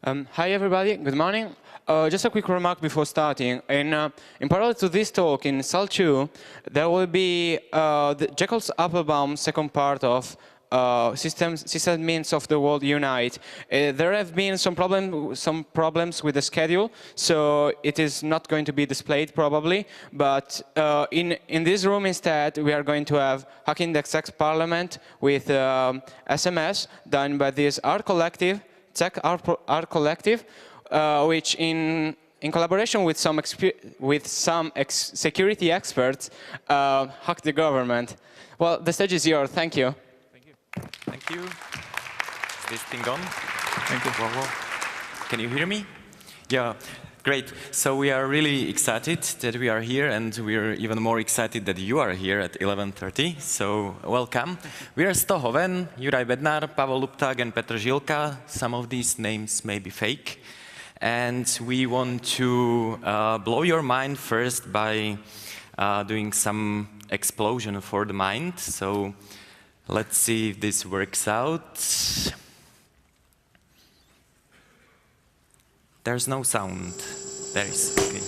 Hi everybody, good morning. Just a quick remark before starting. In parallel to this talk, in Cell 2, there will be the Jekyll's Applebaum second part of Sysadmins of the World Unite. There have been some problems with the schedule, so it is not going to be displayed probably. But in this room instead, we are going to have Hacking the Czech Parliament with SMS done by this art collective, Czech Art Collective, which in collaboration with some security experts hacked the government. Well, the stage is yours. Thank you. Thank you. Thank you. Is this thing on? Thank you. Can you hear me? Yeah, great. So we are really excited that we are here, and we're even more excited that you are here at 11:30. So welcome. We are Ztohoven, Juraj Bednar, Pavel Luptak, and Petr Žilka. Some of these names may be fake. And we want to blow your mind first by doing some explosion for the mind. So let's see if this works out. There's no sound. There is. Okay.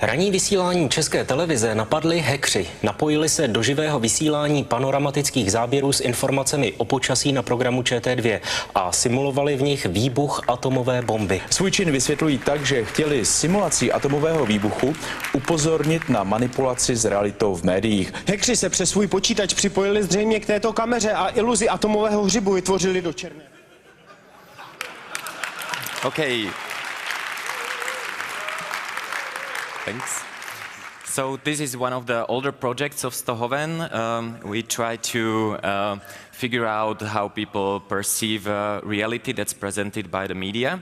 Ranní vysílání České televize napadli hackři. Napojili se do živého vysílání panoramatických záběrů s informacemi o počasí na programu ČT2 a simulovali v nich výbuch atomové bomby. Svůj čin vysvětlují tak, že chtěli simulací atomového výbuchu upozornit na manipulaci s realitou v médiích. Hackři se přes svůj počítač připojili zřejmě k této kameře a iluzi atomového hřibu vytvořili do černé. Okay. Thanks. So this is one of the older projects of Ztohoven. We try to figure out how people perceive reality that's presented by the media.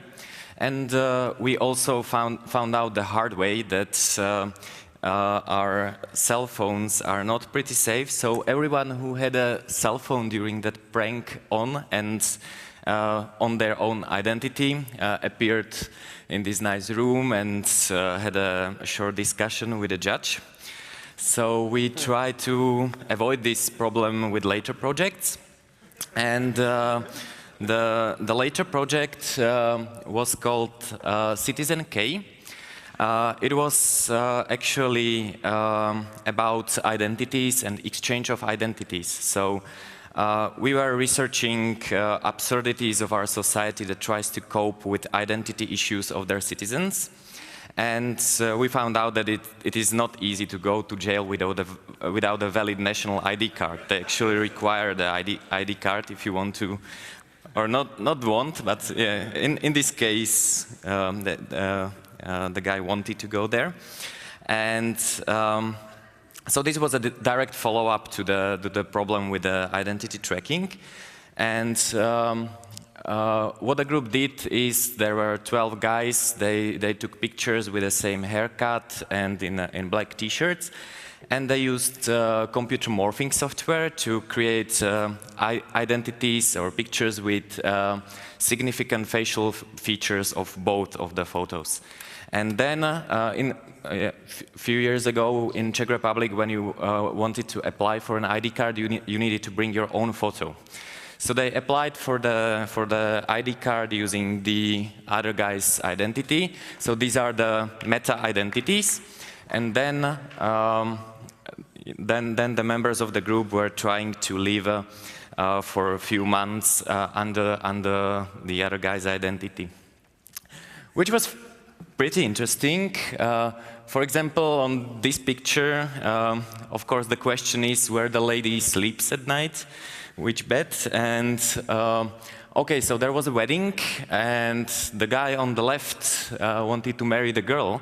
And we also found out the hard way that our cell phones are not pretty safe. So everyone who had a cell phone during that prank on their own identity appeared in this nice room and had a short discussion with the judge. So we try to avoid this problem with later projects. And the later project was called Citizen K. It was actually about identities and exchange of identities. So we were researching absurdities of our society that tries to cope with identity issues of their citizens. And we found out that it is not easy to go to jail without a valid national ID card. They actually require the ID card if you want to, or not want, but in this case, the guy wanted to go there. And so this was a direct follow-up to the problem with the identity tracking. And what the group did is there were 12 guys. They took pictures with the same haircut and in black T-shirts. And they used computer morphing software to create identities or pictures with significant facial features of both of the photos. And then a few years ago in Czech Republic, when you wanted to apply for an ID card, you needed to bring your own photo. So they applied for the ID card using the other guy's identity. So these are the meta identities. And then the members of the group were trying to live for a few months under the other guy's identity, which was pretty interesting. For example, on this picture, of course, the question is where the lady sleeps at night, which bet, and okay, so there was a wedding, and the guy on the left wanted to marry the girl,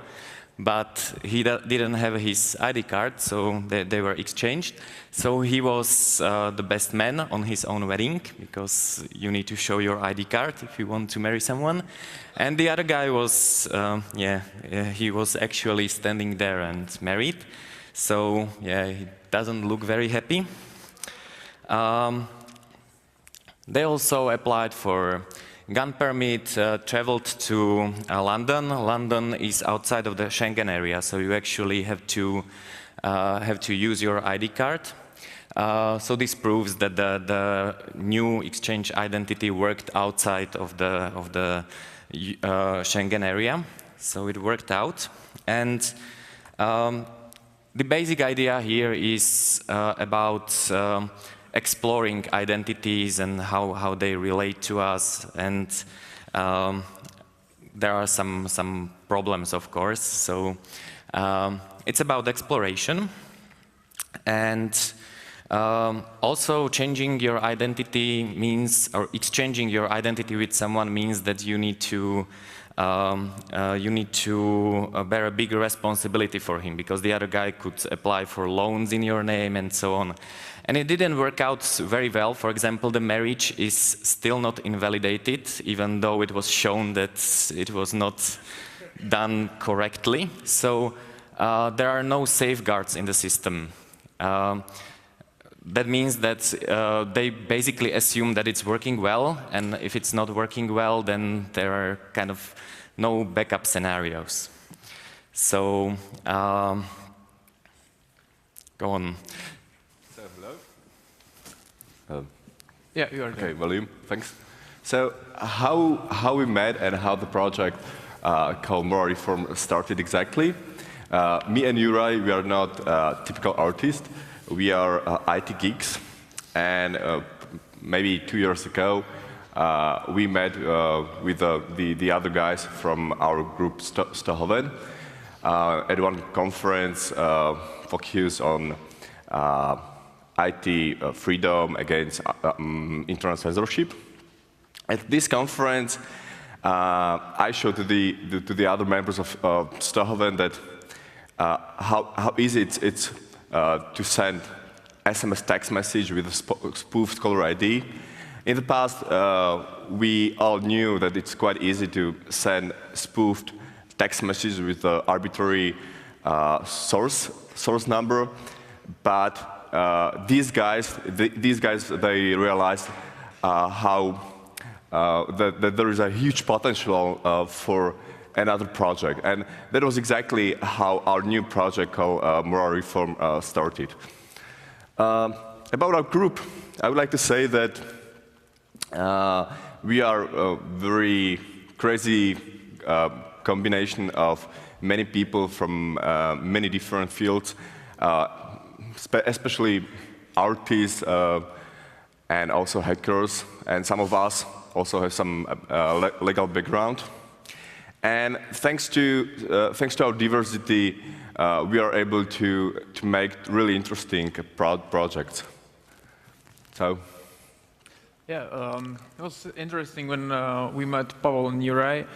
but he didn't have his ID card, so they were exchanged. So he was the best man on his own wedding, because you need to show your ID card if you want to marry someone. And the other guy was, he was actually standing there and married. So yeah, he doesn't look very happy. They also applied for gun permit, traveled to London. London is outside of the Schengen area, so you actually have to use your ID card. So this proves that the new exchange identity worked outside of the Schengen area. So it worked out, and the basic idea here is about exploring identities and how they relate to us, and there are some problems, of course. So it's about exploration, and also changing your identity means, or exchanging your identity with someone means that you need to bear a bigger responsibility for him, because the other guy could apply for loans in your name and so on. And it didn't work out very well. For example, the marriage is still not invalidated, even though it was shown that it was not done correctly. So there are no safeguards in the system. That means that they basically assume that it's working well, and if it's not working well, then there are kind of no backup scenarios. So, go on. So, hello. Yeah, you are. Okay, William, thanks. So, how we met and how the project called Moral Reform started exactly? Me and Juraj, we are not typical artists. We are IT geeks, and maybe 2 years ago, we met with the other guys from our group Ztohoven at one conference focused on IT freedom against internet censorship. At this conference, I showed to the other members of Ztohoven that how easy it's to send SMS text message with a spoofed caller ID. In the past, we all knew that it's quite easy to send spoofed text messages with an arbitrary source number, but these guys, they realized that there is a huge potential for another project, and that was exactly how our new project called Moral Reform started. About our group, I would like to say that we are a very crazy combination of many people from many different fields, especially artists and also hackers, and some of us also have some legal background. And thanks to our diversity, we are able to make really interesting projects. So. Yeah, it was interesting when we met Pavel and Juraj.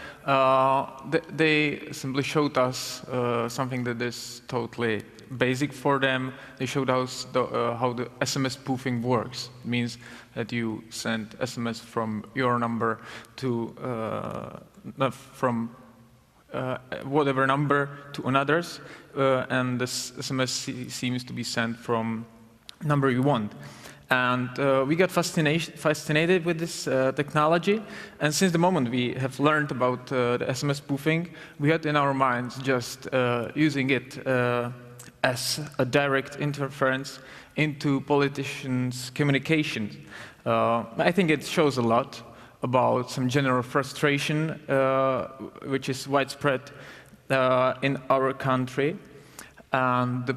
They simply showed us something that is totally basic for them. They showed us how the SMS spoofing works. It means that you send SMS from your number to from whatever number to another's, and this SMS seems to be sent from number you want. And we got fascinated with this technology, and since the moment we have learned about the SMS spoofing, we had in our minds just using it as a direct interference into politicians' communications. I think it shows a lot about some general frustration which is widespread in our country, and the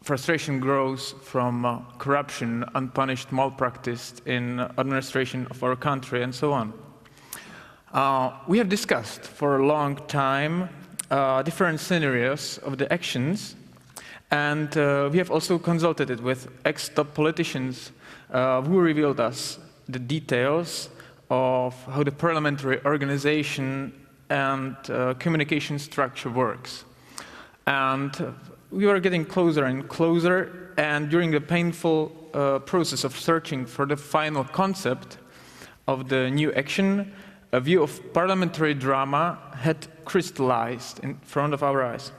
frustration grows from corruption, unpunished malpractice in administration of our country, and so on. We have discussed for a long time different scenarios of the actions, and we have also consulted it with ex-top politicians who revealed us the details of how the parliamentary organization and communication structure works. And we were getting closer and closer, and during the painful process of searching for the final concept of the new action, a view of parliamentary drama had crystallized in front of our eyes.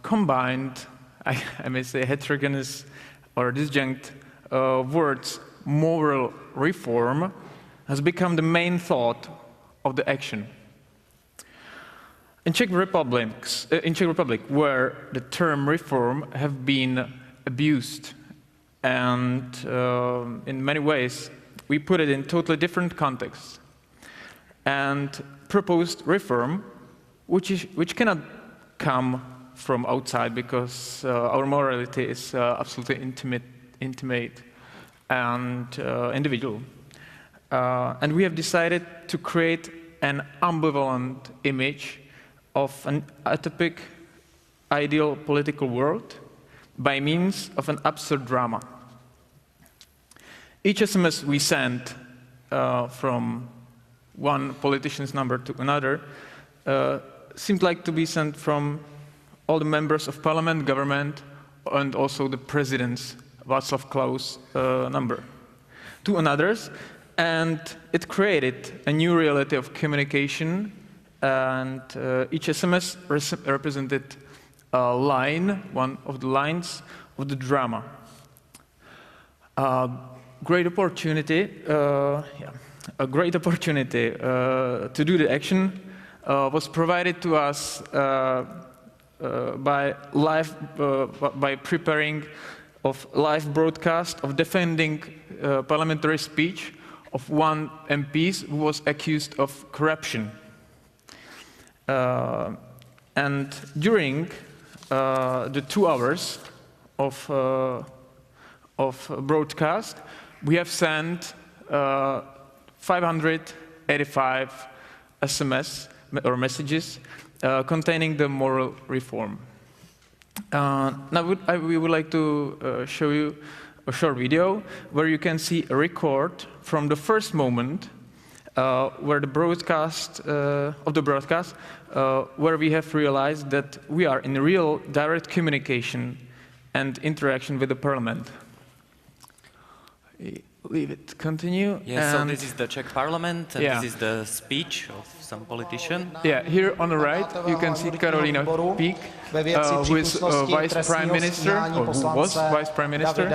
Combined, I may say, heterogeneous or disjunct words, moral reform has become the main thought of the action. In Czech Republic, where the term reform have been abused, and in many ways we put it in totally different contexts, and proposed reform, which cannot come from outside because our morality is absolutely intimate and individual. And we have decided to create an ambivalent image of an utopic, ideal political world by means of an absurd drama. Each SMS we send from one politician's number to another seemed like to be sent from all the members of parliament, government, and also the president's Václav Klaus number to another's, and it created a new reality of communication, and each SMS represented a line, one of the lines of the drama. A great opportunity to do the action was provided to us by preparing of live broadcast of defending parliamentary speech of one MP who was accused of corruption. And during the 2 hours of broadcast, we have sent 585 SMS or messages containing the moral reform. Now we would like to show you a short video where you can see a record from the first moment where the broadcast where we have realized that we are in real direct communication and interaction with the parliament. Leave it continue. Yeah, so this is the Czech parliament, and this is the speech of some politician. Yeah, here on the right you can see Karolina Pík, who is vice prime minister, or who was vice prime minister,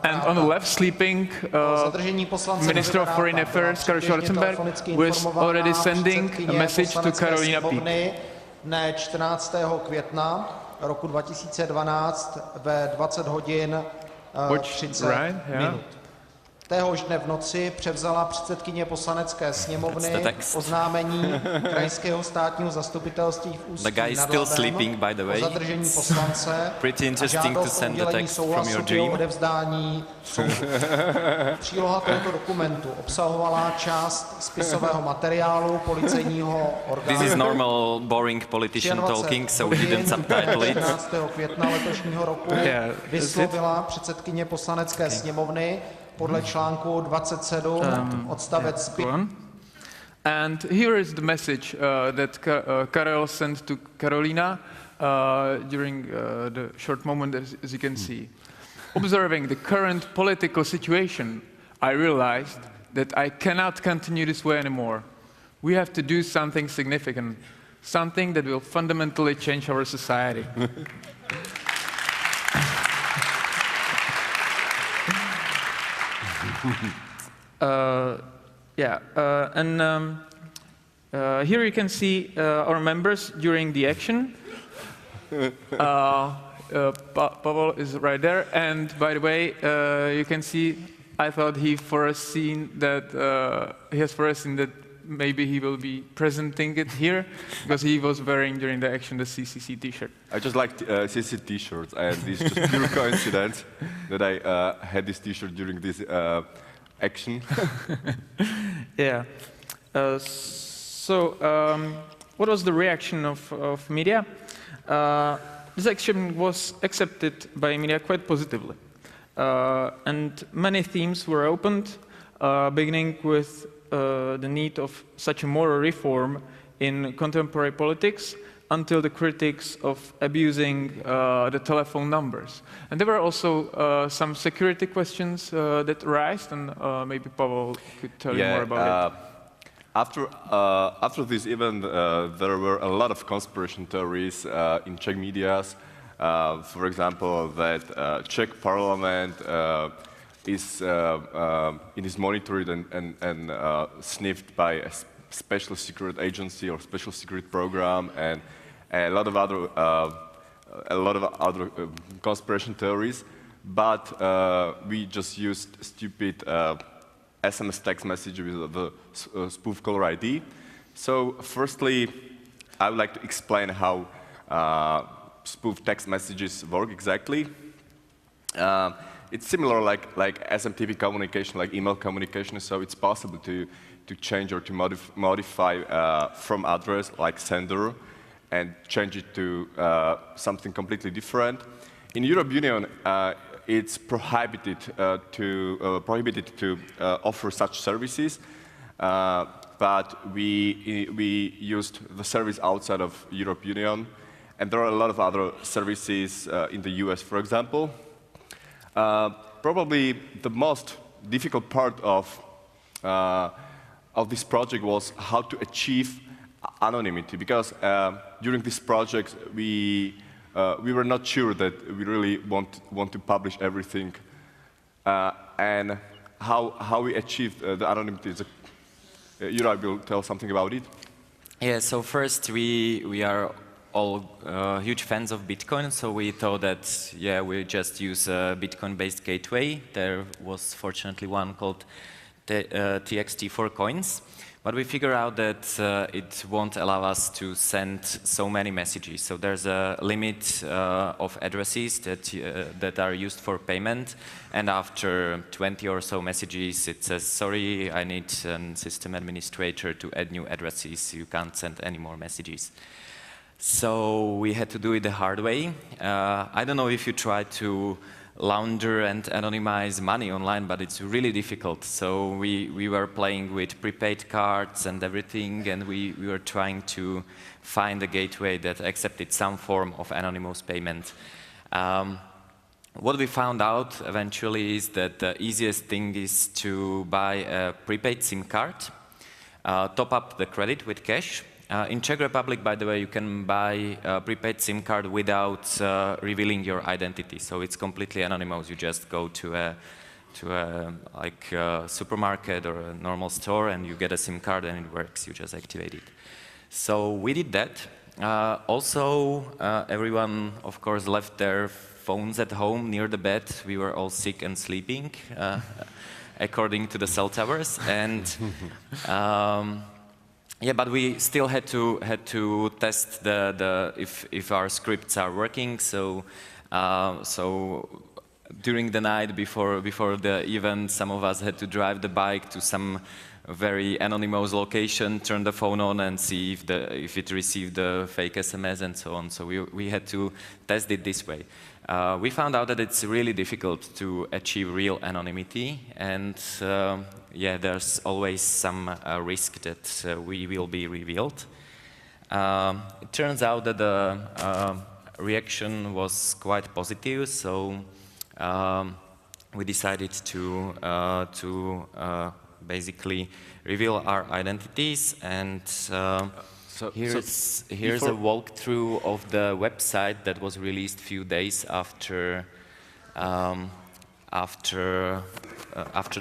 and on the left sleeping minister of foreign affairs Karel Schwarzenberg, who is already sending a message to Karolina Pík. Dne 14. května roku 2012 ve 20 hodin 30 minut. Téhož dne v noci převzala předsedkyně poslanecké sněmovny oznámení krajského státního zastupitelství v Ústí nad Labem o zadržení poslance a žádost o udělení souhlasu k jeho odevzdání soudu. Příloha tohoto dokumentu obsahovala část spisového materiálu policejního orgánu. This is normal boring politician talking, so we didn't subtitle it. 15. května letošního roku vyslovila předsedkyně poslanecké sněmovny podle článku 27 odstavec 5. And here is the message that Karel sent to Karolina during the short moment, as you can see. Observing the current political situation, I realized that I cannot continue this way anymore. We have to do something significant, something that will fundamentally change our society. Here you can see our members during the action. Pavel is right there, and by the way, you can see, I thought he has foreseen that maybe he will be presenting it here, because he was wearing during the action the CCC T-shirt. I just like CCC T-shirts, and it's just pure coincidence that I had this T-shirt during this action. Yeah. What was the reaction of media? This action was accepted by media quite positively. and many themes were opened, beginning with the need of such a moral reform in contemporary politics, until the critics of abusing the telephone numbers. And there were also some security questions that arose, and maybe Pavel could tell you more about it. After this event, there were a lot of conspiracy theories in Czech medias. For example, that Czech parliament is monitored and sniffed by a special secret agency or special secret program, and a lot of other conspiracy theories. But we just used stupid SMS text message with the spoof caller ID. So firstly, I would like to explain how spoof text messages work exactly. It's similar like SMTP communication, like email communication, so it's possible to change or to modify from address like sender and change it to something completely different. In European Union, it's prohibited to offer such services, but we used the service outside of European Union, and there are a lot of other services in the US, for example. Probably the most difficult part of this project was how to achieve anonymity, because during this project we were not sure that we really want to publish everything, and how we achieved the anonymity. Juraj will tell something about it. Yeah. So first, we are all huge fans of Bitcoin, so we thought that we just use a Bitcoin-based gateway. There was fortunately one called TXT4 coins. But we figure out that it won't allow us to send so many messages. So there's a limit of addresses that are used for payment. And after 20 or so messages, it says, sorry, I need a system administrator to add new addresses. You can't send any more messages. So we had to do it the hard way. I don't know if you try to launder and anonymize money online, but it's really difficult. So we were playing with prepaid cards and everything, and we were trying to find a gateway that accepted some form of anonymous payment. What we found out eventually is that the easiest thing is to buy a prepaid SIM card, top up the credit with cash. In Czech Republic, by the way, you can buy a prepaid SIM card without revealing your identity, so it's completely anonymous. You just go to a supermarket or a normal store, and you get a SIM card, and it works. You just activate it. So we did that. Also, everyone, of course, left their phones at home near the bed. We were all sick and sleeping, according to the cell towers, and. Yeah, but we still had to test if our scripts are working. So during the night before the event, some of us had to drive the bike to some very anonymous location, turn the phone on, and see if it received the fake SMS and so on. So we had to test it this way. We found out that it's really difficult to achieve real anonymity, and there's always some risk that we will be revealed. It turns out that the reaction was quite positive, so we decided to basically reveal our identities, and here's a walkthrough of the website that was released a few days after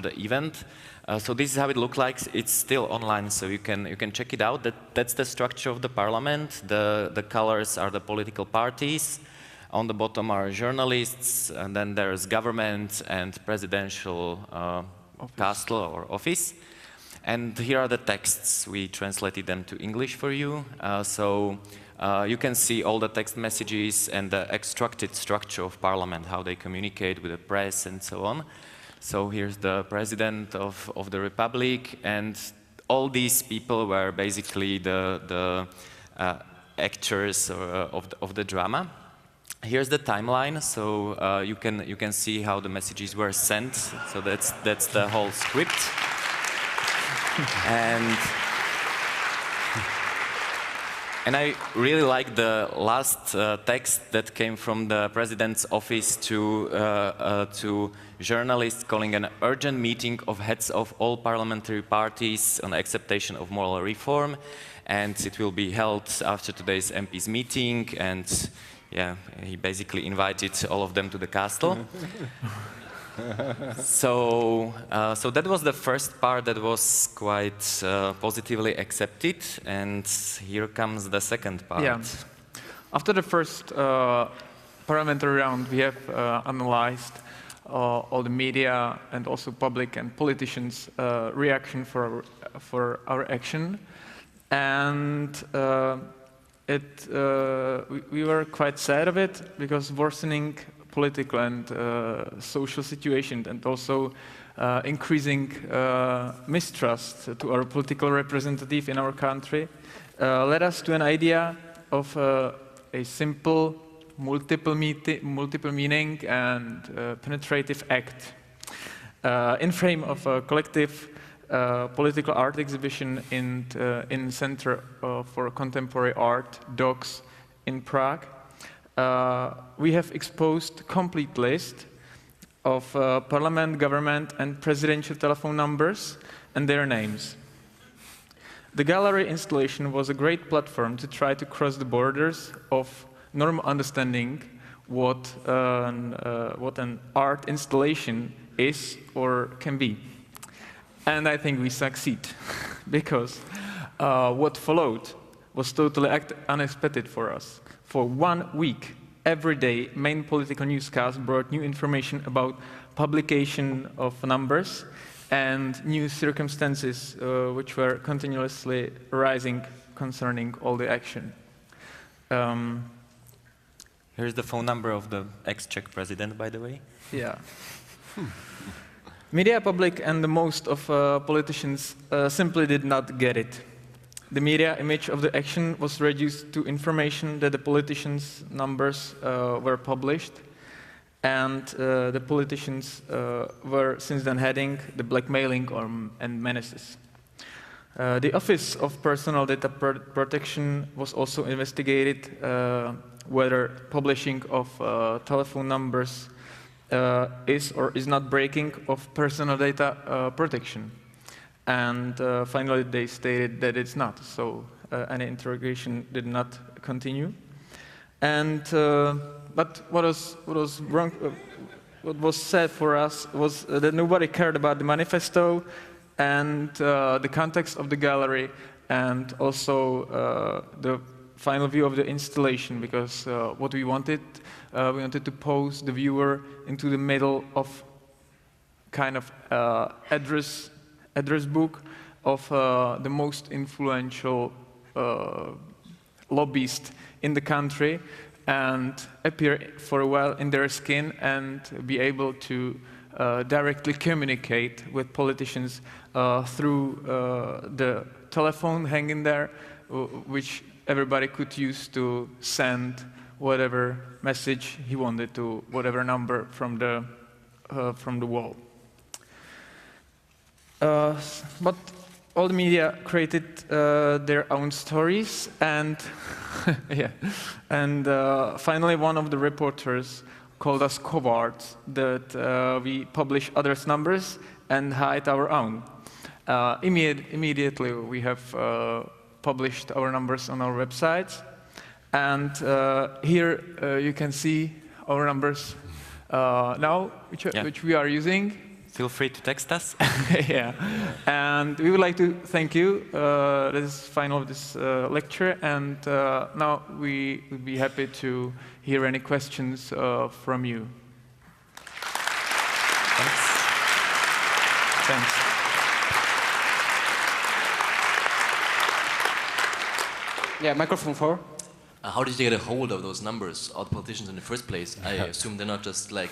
the event. So this is how it looks like. It's still online, so you can check it out. That's the structure of the parliament. The colors are the political parties. On the bottom are journalists, and then there's government and presidential castle or office. And here are the texts. We translated them to English for you. You can see all the text messages and the extracted structure of parliament, how they communicate with the press and so on. So here's the president of the republic, and all these people were basically the actors of the drama. Here's the timeline, so you can see how the messages were sent. So that's the whole script. And I really like the last text that came from the president's office to journalists, calling an urgent meeting of heads of all parliamentary parties on acceptation of moral reform, and it will be held after today's MPs meeting. And yeah, he basically invited all of them to the castle. So that was the first part that was quite positively accepted, and here comes the second part. Yeah. After the first parliamentary round, we have analyzed all the media and also public and politicians' reaction for our action, and we were quite sad of it, because worsening political and social situation, and also increasing mistrust to our political representative in our country, led us to an idea of a simple, multiple meaning and penetrative act in frame of a collective political art exhibition in Center for Contemporary Art, DOCS, in Prague. We have exposed a complete list of parliament, government, and presidential telephone numbers and their names. The gallery installation was a great platform to try to cross the borders of normal understanding what an art installation is or can be. And I think we succeed, because what followed was totally unexpected for us. For 1 week, every day, main political newscasts brought new information about publication of numbers and new circumstances which were continuously rising concerning all the action. Here's the phone number of the ex-Czech president, by the way. Yeah. Media, public, and the most of politicians simply did not get it. The media image of the action was reduced to information that the politicians' numbers were published, and the politicians were since then heading the blackmailing and menaces. The Office of Personal Data Protection was also investigated whether publishing of telephone numbers is or is not breaking of personal data protection. And finally, they stated that it's not, so any interrogation did not continue. And but what was wrong? What was said for us was that nobody cared about the manifesto and the context of the gallery, and also the final view of the installation, because what we wanted to pose the viewer into the middle of kind of address book of the most influential lobbyist in the country, and appear for a while in their skin and be able to directly communicate with politicians through the telephone hanging there, which everybody could use to send whatever message he wanted to whatever number from the wall. But all the media created their own stories, and yeah, and finally one of the reporters called us cowards that we publish others' numbers and hide our own. Immediately we have published our numbers on our website, and here you can see our numbers now, which we are using. Feel free to text us. Yeah, and we would like to thank you. This is final of this lecture, and now we would be happy to hear any questions from you. Thanks. Thanks. Yeah, microphone 4. How did you get a hold of those numbers, all the politicians in the first place? I assume they're not just like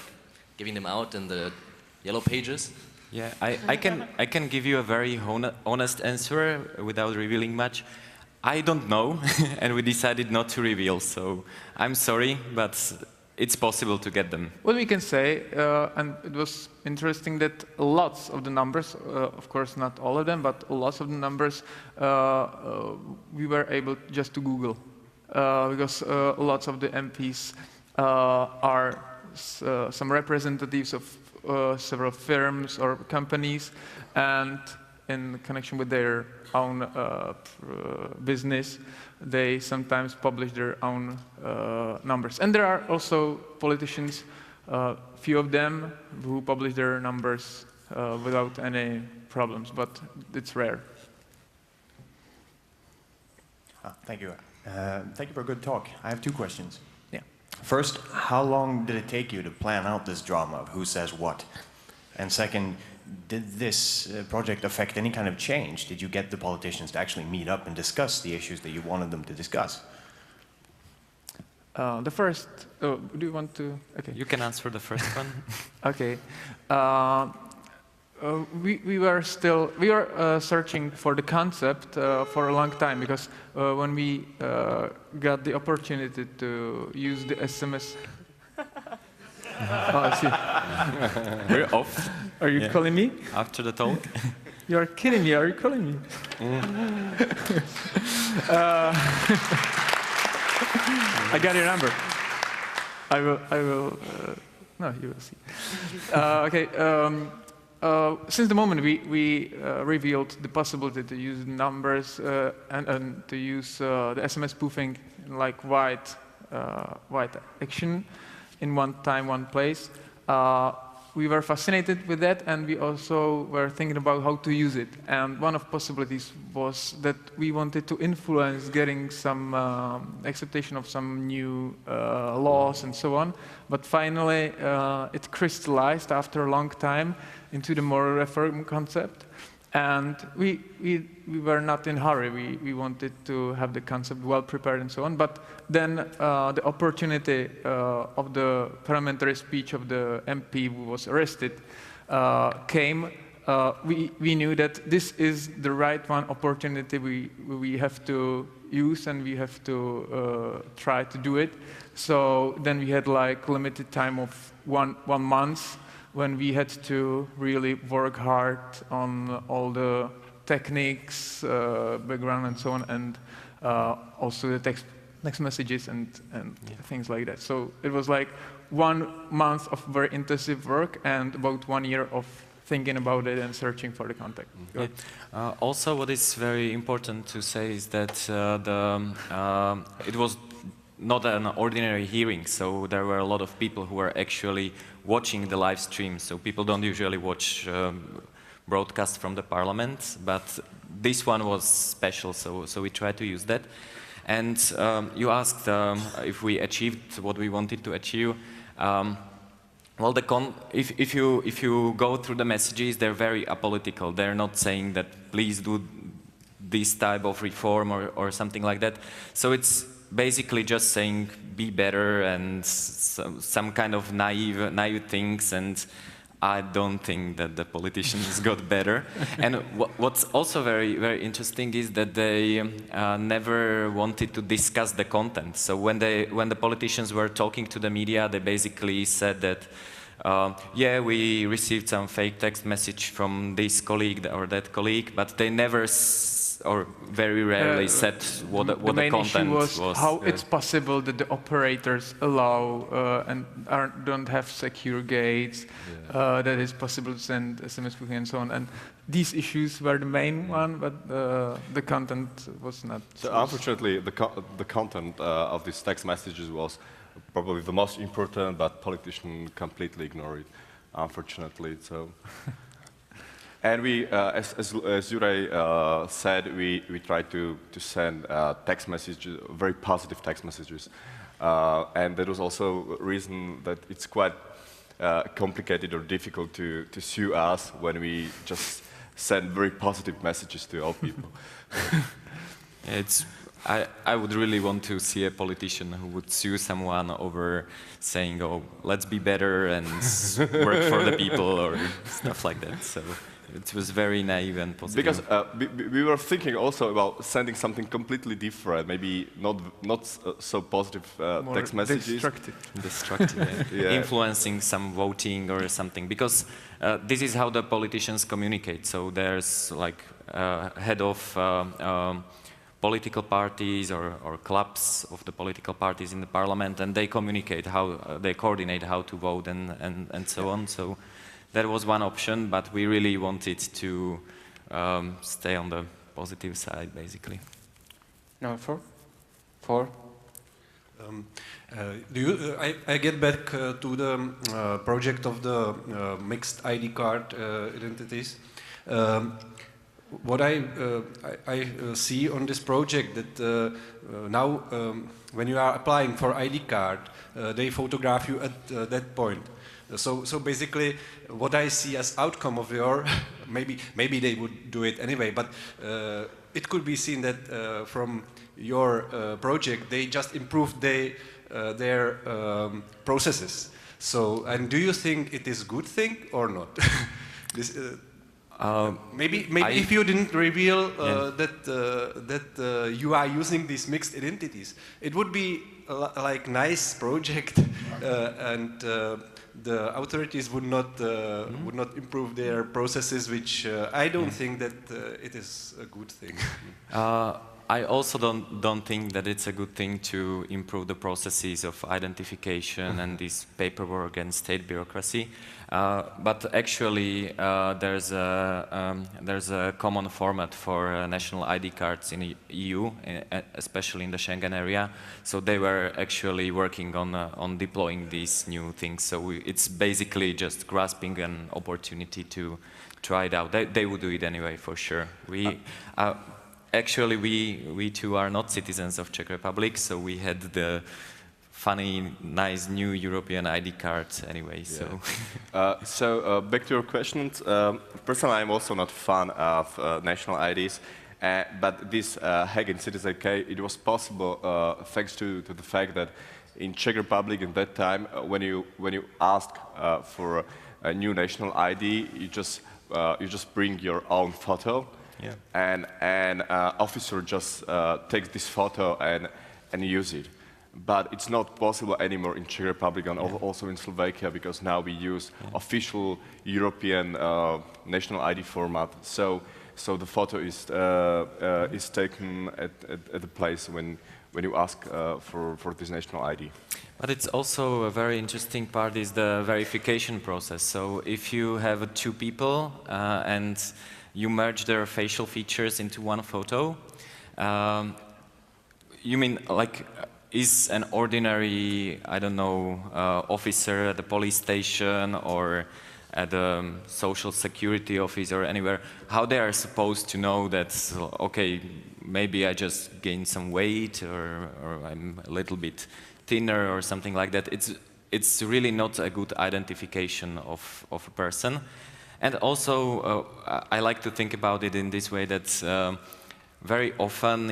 giving them out in the yellow pages. Yeah, I can give you a very honest answer without revealing much. I don't know, and we decided not to reveal. So I'm sorry, but it's possible to get them. What we can say, and it was interesting that lots of the numbers, of course not all of them, but lots of the numbers we were able just to Google, because lots of the MPs are some representatives of several firms or companies, and in connection with their own business, they sometimes publish their own numbers. And there are also politicians, few of them, who publish their numbers without any problems, but it's rare. Thank you. Thank you for a good talk. I have two questions. Yeah. First, how long did it take you to plan out this drama of who says what? And second, did this project affect any kind of change? Did you get the politicians to actually meet up and discuss the issues that you wanted them to discuss? The first, do you want to? Okay. You can answer the first one. Okay. We were searching for the concept for a long time, because when we got the opportunity to use the SMS. Oh, I see. We're off. Are you calling me? After the talk? You are kidding me. Are you calling me? I got your number. I will. No, you will see. Okay. Since the moment we revealed the possibility to use numbers and to use the SMS spoofing in like wide action in one time, one place, we were fascinated with that, and we also were thinking about how to use it. And one of possibilities was that we wanted to influence getting some acceptation of some new laws and so on. But finally, it crystallized after a long time into the moral reform concept. And we were not in a hurry. We wanted to have the concept well prepared and so on. But then the opportunity of the parliamentary speech of the MP who was arrested came. We knew that this is the right one opportunity we have to use, and we have to try to do it. So then we had like limited time of one month, when we had to really work hard on all the techniques, background and so on, and also the text messages and things like that. So it was like 1 month of very intensive work and about 1 year of thinking about it and searching for the contact. Yeah. Also, what is very important to say is that it was not an ordinary hearing, so there were a lot of people who were actually watching the live stream. So people don't usually watch broadcasts from the parliament, but this one was special, so we tried to use that. And you asked if we achieved what we wanted to achieve. Well, if you go through the messages, they're very apolitical. They're not saying that please do this type of reform or something like that. So it's basically just saying be better and some kind of naive things, and I don't think that the politicians got better. And what's also very, very interesting is that they never wanted to discuss the content. So when the politicians were talking to the media, they basically said that yeah, we received some fake text message from this colleague or that colleague, but they never or very rarely said what the content was. How it's possible that the operators allow and don't have secure gates, that it's possible to send SMS spoofing and so on. And these issues were the main one, but the content was not. So unfortunately, the content of these text messages was probably the most important, but politicians completely ignore it, unfortunately. So. And we, as Juraj said, we tried to send text messages, very positive text messages. And there was also a reason that it's quite complicated or difficult to sue us when we just send very positive messages to all people. I would really want to see a politician who would sue someone over saying, oh, let's be better and work for the people or stuff like that. So it was very naive and positive. Because we were thinking also about sending something completely different, maybe not so positive text messages. Destructive, yeah. Influencing some voting or something. Because this is how the politicians communicate. So there's like head of political parties or clubs of the political parties in the parliament, and they communicate how they coordinate how to vote and so on. So that was one option, but we really wanted to stay on the positive side, basically. Number four. I get back to the project of the mixed ID card identities. What I see on this project that now when you are applying for ID card, they photograph you at that point. So basically, what I see as outcome of your maybe they would do it anyway, but it could be seen that from your project they just improved their processes. So, and do you think it is a good thing or not? This, maybe if you didn't reveal that you are using these mixed identities, it would be like nice project, and the authorities would not improve their processes, which I don't think that it is a good thing. I also don't think that it's a good thing to improve the processes of identification and this paperwork and state bureaucracy. But actually, there's a common format for national ID cards in the EU, especially in the Schengen area. So they were actually working on deploying these new things. So it's basically just grasping an opportunity to try it out. They would do it anyway, for sure. Actually, we too are not citizens of Czech Republic, so we had the funny, nice new European ID card anyway. Yeah. So back to your questions. Personally, I'm also not a fan of national IDs, but this hack in Citizen K, it was possible thanks to the fact that in Czech Republic at that time, when you ask for a new national ID, you just bring your own photo. Yeah. And an officer just takes this photo and use it. But it's not possible anymore in Czech Republic and also in Slovakia, because now we use official European national ID format. So the photo is taken at the place when you ask for this national ID. But it's also a very interesting part is the verification process. So if you have two people and you merge their facial features into one photo, you mean like is an ordinary, I don't know, officer at the police station or at the social security office or anywhere, how they are supposed to know that, okay, maybe I just gained some weight or I'm a little bit thinner or something like that. It's really not a good identification of a person. And also, I like to think about it in this way that very often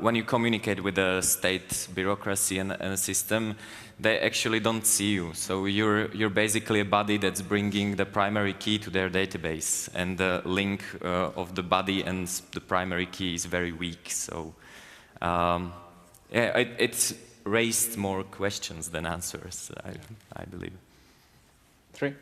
when you communicate with the state bureaucracy and a system, they actually don't see you. So you're basically a body that's bringing the primary key to their database, and the link of the body and the primary key is very weak. So yeah, it's raised more questions than answers, I believe. 3.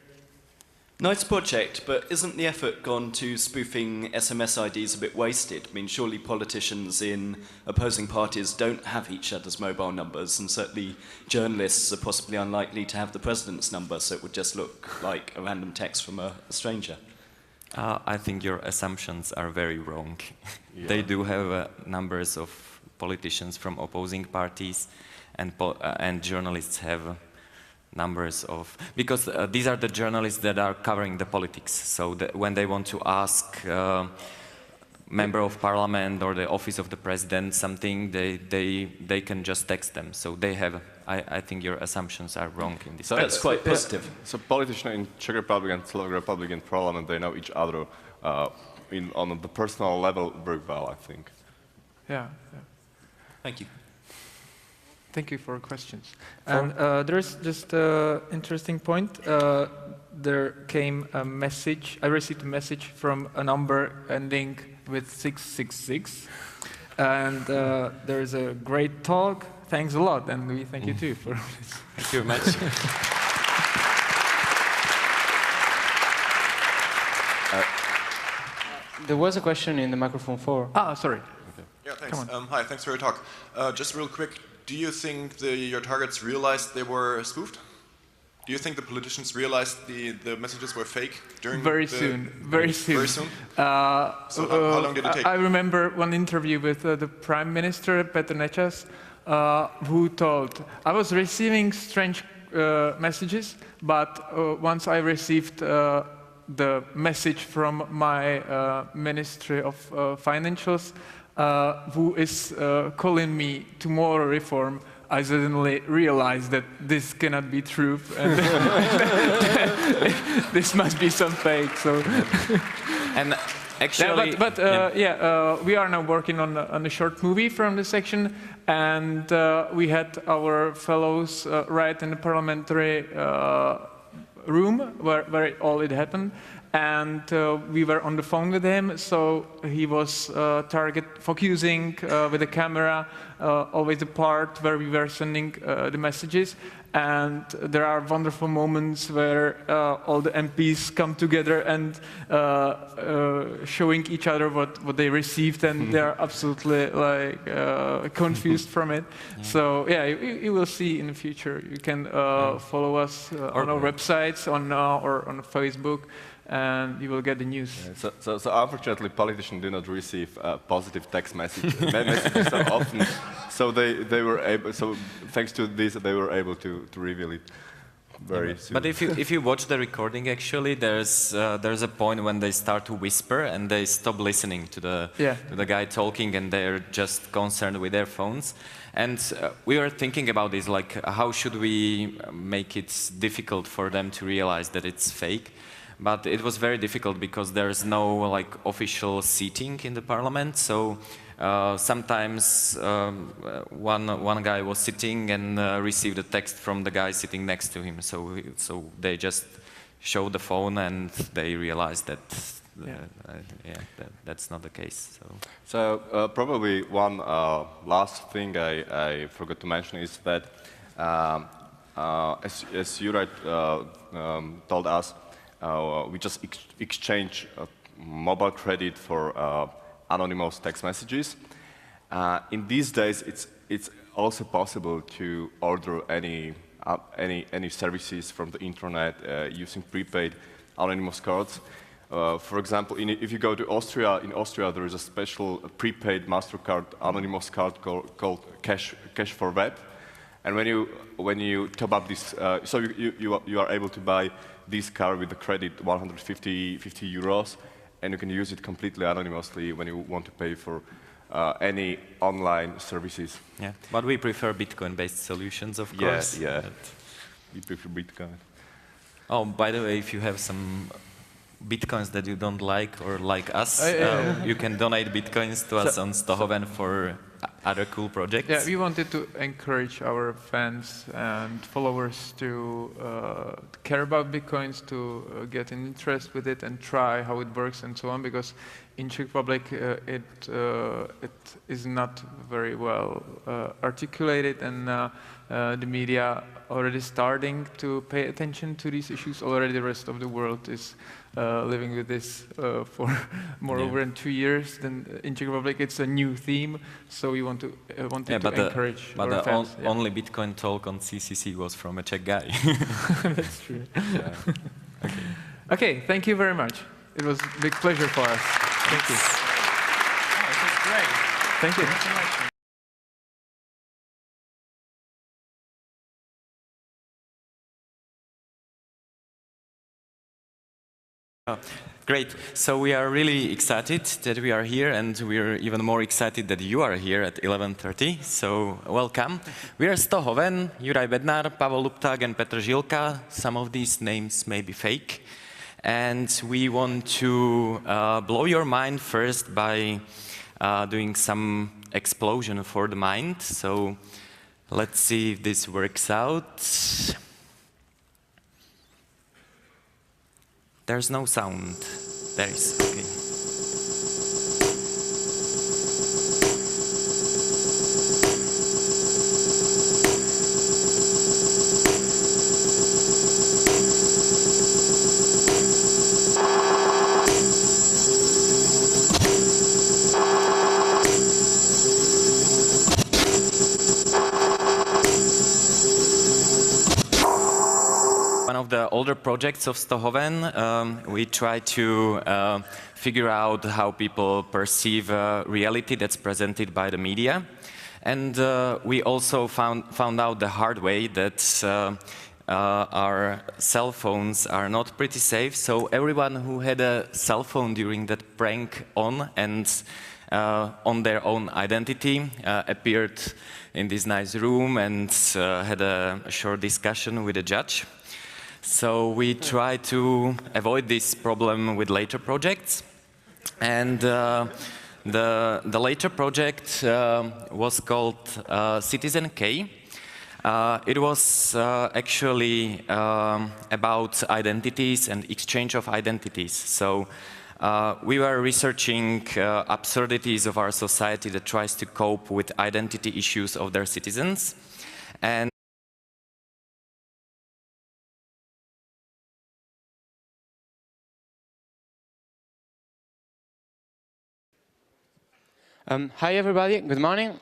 Nice project, but isn't the effort gone to spoofing SMS IDs a bit wasted? I mean, surely politicians in opposing parties don't have each other's mobile numbers, and certainly journalists are possibly unlikely to have the president's number, so it would just look like a random text from a stranger. I think your assumptions are very wrong. Yeah. They do have numbers of politicians from opposing parties, and journalists have numbers of, because these are the journalists that are covering the politics. So when they want to ask member of parliament or the office of the president something, they can just text them. So they have, I think your assumptions are wrong in this. So that's quite positive. So politicians in Czech Republic and Slovak Republic in parliament, they know each other on the personal level very well, I think. Yeah. Thank you. Thank you for questions. And there's just an interesting point. There came a message, I received a message from a number ending with 666. And there's a great talk. Thanks a lot, and we thank you too for this. Thank you very much. There was a question in the microphone 4. Ah, sorry. Okay. Yeah, thanks. Hi, thanks for your talk. Just real quick, do you think your targets realized they were spoofed? Do you think the politicians realized the messages were fake during Very soon. Very soon? So how long did it take? I remember one interview with the Prime Minister, Petr Nečas, who told, I was receiving strange messages, but once I received the message from my Ministry of Financials, who is calling me to more reform, I suddenly realized that this cannot be true, and this must be some fake. So, and actually, we are now working on a short movie from the section, and we had our fellows right in the parliamentary room where all it happened. And we were on the phone with him, so he was focusing with the camera, always the part where we were sending the messages. And there are wonderful moments where all the MPs come together and showing each other what they received, and they are absolutely confused from it. Yeah. So yeah, you will see in the future. You can follow us on our websites, or on Facebook, and you will get the news. Yeah, so unfortunately, politicians do not receive positive text messages so often. So they were able. So thanks to this, they were able to reveal it very soon. But if you watch the recording, actually, there's a point when they start to whisper and they stop listening to the guy talking, and they're just concerned with their phones. And we were thinking about this, like how should we make it difficult for them to realize that it's fake. But it was very difficult because there's no official seating in the parliament. So sometimes one guy was sitting and received a text from the guy sitting next to him. So they just showed the phone and they realized that that's not the case. So probably one last thing I forgot to mention is that as Juraj told us, we just exchange mobile credit for anonymous text messages. In these days, it's also possible to order any services from the internet using prepaid anonymous cards. For example, if you go to Austria, in Austria there is a special prepaid MasterCard anonymous card called Cash for Web, and when you top up this, so you are able to buy this card with the credit 150 €50, and you can use it completely anonymously when you want to pay for any online services. Yeah, but we prefer Bitcoin-based solutions, of course. Yeah, we prefer Bitcoin. Oh, by the way, if you have some Bitcoins that you don't like or like us, you can donate Bitcoins to us on Ztohoven for other cool projects. Yeah, we wanted to encourage our fans and followers to care about Bitcoins, to get an interest with it and try how it works and so on, because in Czech Republic it is not very well articulated, and the media already starting to pay attention to these issues. Already the rest of the world is living with this for over than 2 years. Then in Czech Republic it's a new theme, so we wanted to encourage our fans. But the only Bitcoin talk on CCC was from a Czech guy. That's true. Okay, thank you very much. It was a big pleasure for us. Thank you. Oh, this was great. Thank you. Thanks so much. Great. So we are really excited that we are here, and we are even more excited that you are here at 11:30. So welcome. We are Ztohoven, Juraj Bednar, Pavel Lupták, and Petr Žilka. Some of these names may be fake. And we want to blow your mind first by doing some explosion for the mind. So Let's see if this works out. There's no sound. There is. Okay. One of the older projects of Ztohoven, we try to figure out how people perceive reality that's presented by the media. And we also found out the hard way that our cell phones are not pretty safe. So everyone who had a cell phone during that prank on their own identity appeared in this nice room and had a short discussion with the judge. So we try to avoid this problem with later projects. And the later project was called Citizen K. It was actually about identities and exchange of identities. So we were researching absurdities of our society that tries to cope with identity issues of their citizens. And hi everybody, good morning.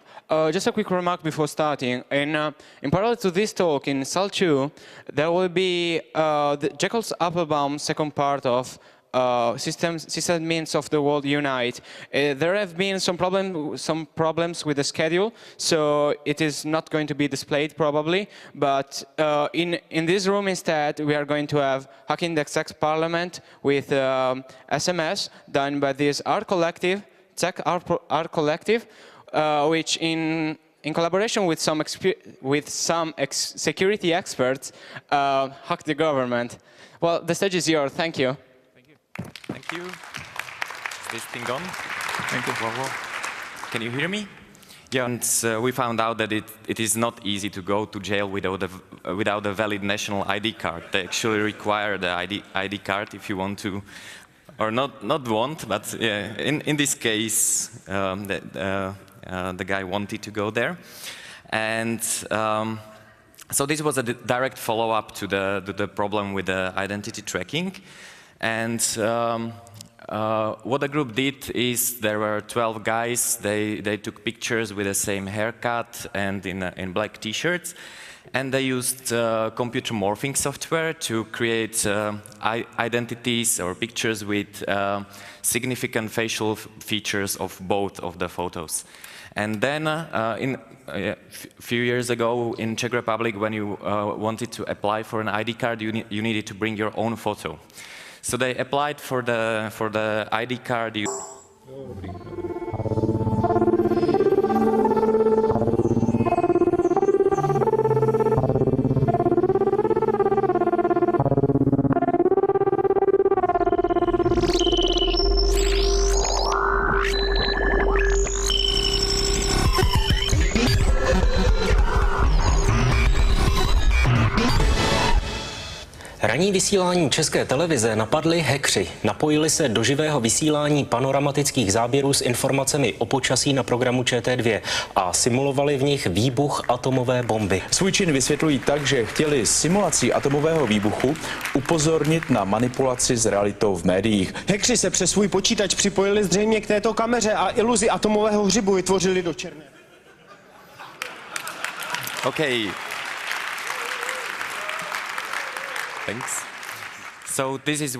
Just a quick remark before starting. In parallel to this talk in Salle 2, there will be the Jekyll's Applebaum second part of Sysadmins of the World Unite. There have been some problems with the schedule, so it is not going to be displayed probably. But in this room instead, we are going to have Hacking the Czech Parliament with SMS done by this art collective. Czech Art Collective, which in collaboration with some security experts hacked the government. Well, the stage is yours. Thank you. Thank you. Thank you. Is this thing on? Thank you. Whoa. Can you hear me? Yeah, and we found out that it is not easy to go to jail without a valid national ID card. They actually require the ID card if you want to. Or not want, but in this case, the guy wanted to go there. And so this was a direct follow-up to the problem with the identity tracking. And what the group did is there were 12 guys. They took pictures with the same haircut and in black T-shirts. And they used computer morphing software to create identities or pictures with significant facial features of both of the photos. And then a few years ago in Czech Republic, when you wanted to apply for an ID card, you needed to bring your own photo. So they applied for the ID card. Ranní vysílání České televize napadli hackři. Napojili se do živého vysílání panoramatických záběrů s informacemi o počasí na programu ČT2 a simulovali v nich výbuch atomové bomby. Svůj čin vysvětlují tak, že chtěli simulací atomového výbuchu upozornit na manipulaci s realitou v médiích. Hackři se přes svůj počítač připojili zřejmě k této kameře a iluzi atomového hřibu vytvořili do černé. Okay. Thanks. So this is